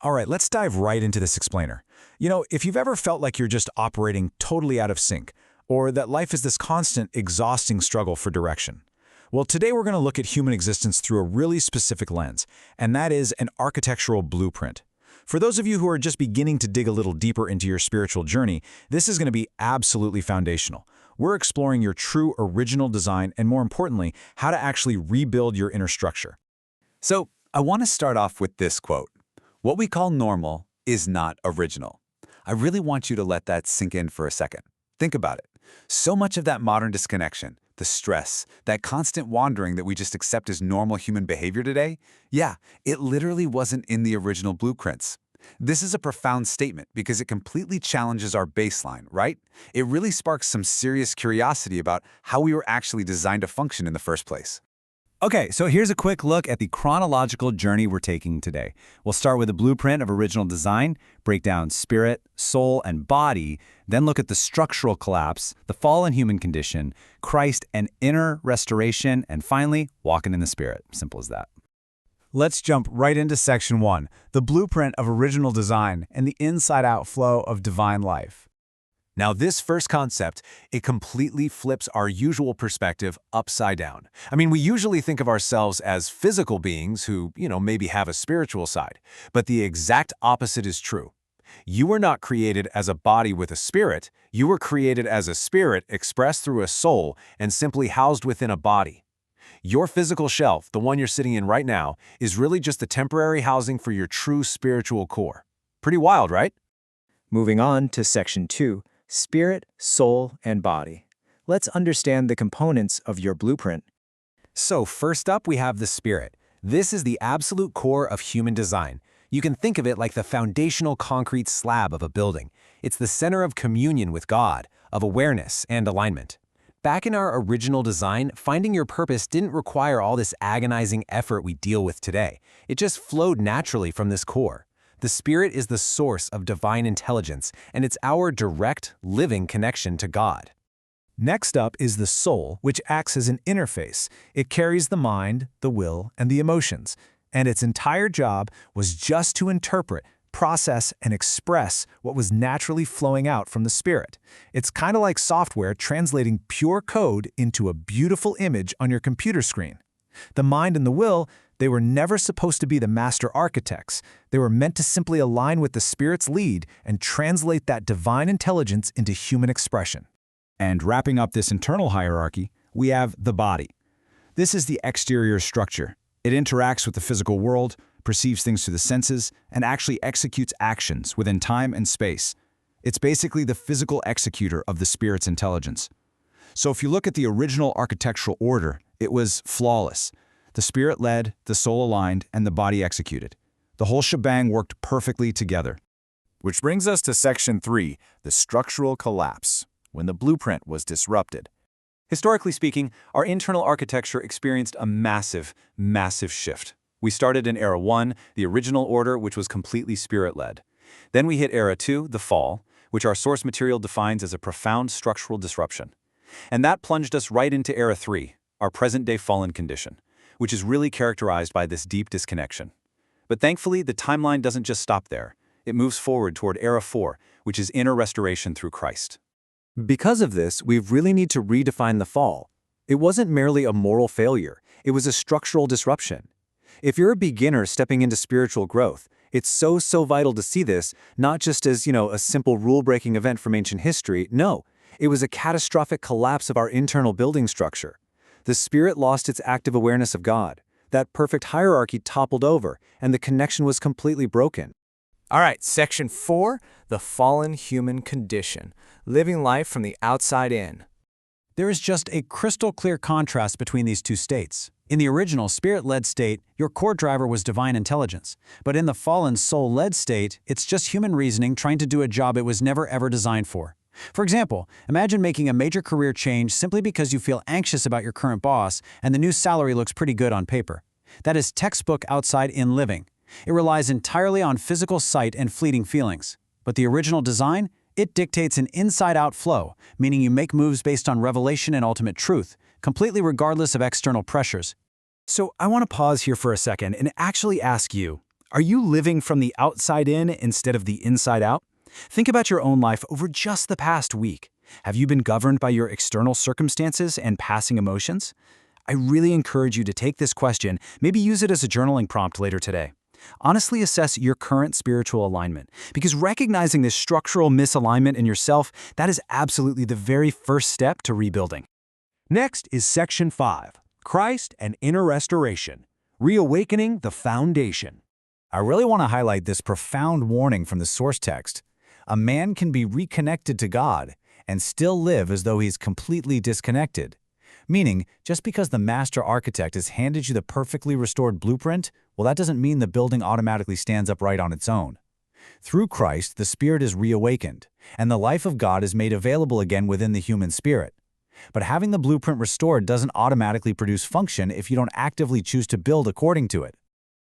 All right, let's dive right into this explainer. If you've ever felt like you're just operating totally out of sync, or that life is this constant, exhausting struggle for direction. Well, today we're going to look at human existence through a really specific lens, and that is an architectural blueprint. For those of you who are just beginning to dig a little deeper into your spiritual journey, this is going to be absolutely foundational. We're exploring your true original design and, more importantly, how to actually rebuild your inner structure. So, I want to start off with this quote. What we call normal is not original. I really want you to let that sink in for a second. Think about it. So much of that modern disconnection, the stress, that constant wandering that we just accept as normal human behavior today, it literally wasn't in the original blueprints. This is a profound statement because it completely challenges our baseline, right? It really sparks some serious curiosity about how we were actually designed to function in the first place. Okay, so here's a quick look at the chronological journey we're taking today. We'll start with a blueprint of original design, break down spirit, soul, and body, then look at the structural collapse, the fallen human condition, Christ and inner restoration, and finally, walking in the Spirit. Simple as that. Let's jump right into Section 1, the blueprint of original design and the inside-out flow of divine life. Now, this first concept, it completely flips our usual perspective upside down. I mean, we usually think of ourselves as physical beings who, maybe have a spiritual side. But the exact opposite is true. You were not created as a body with a spirit. You were created as a spirit expressed through a soul and simply housed within a body. Your physical shelf, the one you're sitting in right now, is really just the temporary housing for your true spiritual core. Pretty wild, right? Moving on to Section 2. Spirit, soul, and body. Let's understand the components of your blueprint. So first up, we have the spirit. This is the absolute core of human design. You can think of it like the foundational concrete slab of a building. It's the center of communion with God, of awareness and alignment. Back in our original design, finding your purpose didn't require all this agonizing effort we deal with today. It just flowed naturally from this core. The Spirit is the source of divine intelligence, and it's our direct, living connection to God. Next up is the soul, which acts as an interface. It carries the mind, the will, and the emotions, and its entire job was just to interpret, process, and express what was naturally flowing out from the Spirit. It's kind of like software translating pure code into a beautiful image on your computer screen. The mind and the will, they were never supposed to be the master architects. They were meant to simply align with the Spirit's lead and translate that divine intelligence into human expression. And wrapping up this internal hierarchy, we have the body. This is the exterior structure. It interacts with the physical world, perceives things through the senses, and actually executes actions within time and space. It's basically the physical executor of the Spirit's intelligence. So if you look at the original architectural order, it was flawless. The Spirit led, the soul aligned, and the body executed. The whole shebang worked perfectly together. Which brings us to Section 3, the structural collapse, when the blueprint was disrupted. Historically speaking, our internal architecture experienced a massive, massive shift. We started in Era 1, the original order, which was completely Spirit-led. Then we hit Era 2, the fall, which our source material defines as a profound structural disruption. And that plunged us right into Era 3, our present-day fallen condition, which is really characterized by this deep disconnection. But thankfully, the timeline doesn't just stop there. It moves forward toward Era 4, which is inner restoration through Christ. Because of this, we really need to redefine the fall. It wasn't merely a moral failure, it was a structural disruption. If you're a beginner stepping into spiritual growth, it's so vital to see this, not just as, a simple rule-breaking event from ancient history. No, it was a catastrophic collapse of our internal building structure. The Spirit lost its active awareness of God. That perfect hierarchy toppled over, and the connection was completely broken. All right, Section 4, the fallen human condition, living life from the outside in. There is just a crystal clear contrast between these two states. In the original Spirit-led state, your core driver was divine intelligence. But in the fallen soul-led state, it's just human reasoning trying to do a job it was never ever designed for. For example, imagine making a major career change simply because you feel anxious about your current boss and the new salary looks pretty good on paper. That is textbook outside-in living. It relies entirely on physical sight and fleeting feelings. But the original design? It dictates an inside-out flow, meaning you make moves based on revelation and ultimate truth, completely regardless of external pressures. So I want to pause here for a second and actually ask you, Are you living from the outside in instead of the inside out? Think about your own life over just the past week. Have you been governed by your external circumstances and passing emotions? I really encourage you to take this question, maybe use it as a journaling prompt later today. Honestly assess your current spiritual alignment, because recognizing this structural misalignment in yourself, that is absolutely the very first step to rebuilding. Next is Section 5, Christ and Inner Restoration, Reawakening the Foundation. I really want to highlight this profound warning from the source text. A man can be reconnected to God and still live as though he's completely disconnected. Meaning, just because the master architect has handed you the perfectly restored blueprint, well, that doesn't mean the building automatically stands upright on its own. Through Christ, the spirit is reawakened, and the life of God is made available again within the human spirit. But having the blueprint restored doesn't automatically produce function if you don't actively choose to build according to it.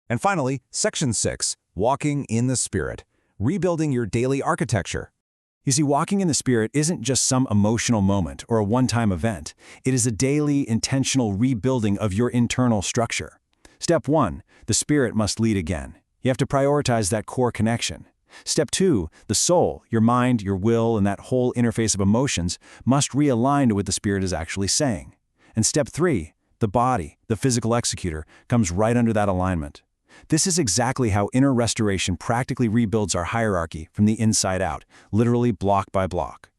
And finally, Section 6, Walking in the Spirit, Rebuilding Your Daily Architecture. You see, walking in the Spirit isn't just some emotional moment or a one-time event. It is a daily, intentional rebuilding of your internal structure. Step 1, the Spirit must lead again. You have to prioritize that core connection. Step 2, the soul, your mind, your will, and that whole interface of emotions must realign to what the Spirit is actually saying. And Step 3, the body, the physical executor, comes right under that alignment. This is exactly how inner restoration practically rebuilds our hierarchy from the inside out, literally block by block.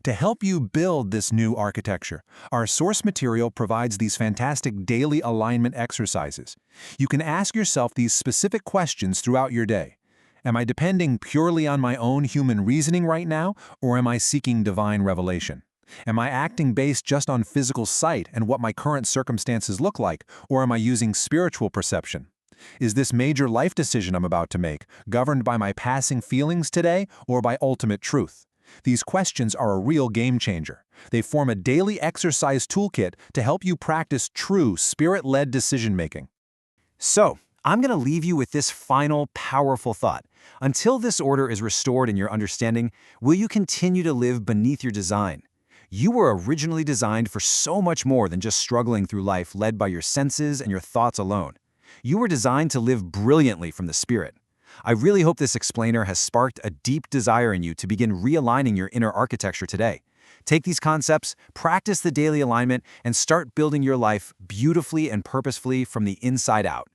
To help you build this new architecture, our source material provides these fantastic daily alignment exercises. You can ask yourself these specific questions throughout your day. Am I depending purely on my own human reasoning right now, or am I seeking divine revelation? Am I acting based just on physical sight and what my current circumstances look like, or am I using spiritual perception? Is this major life decision I'm about to make governed by my passing feelings today or by ultimate truth? These questions are a real game changer. They form a daily exercise toolkit to help you practice true spirit-led decision-making. So, I'm going to leave you with this final, powerful thought. Until this order is restored in your understanding, will you continue to live beneath your design? You were originally designed for so much more than just struggling through life led by your senses and your thoughts alone. You were designed to live brilliantly from the Spirit. I really hope this explainer has sparked a deep desire in you to begin realigning your inner architecture today. Take these concepts, practice the daily alignment, and start building your life beautifully and purposefully from the inside out.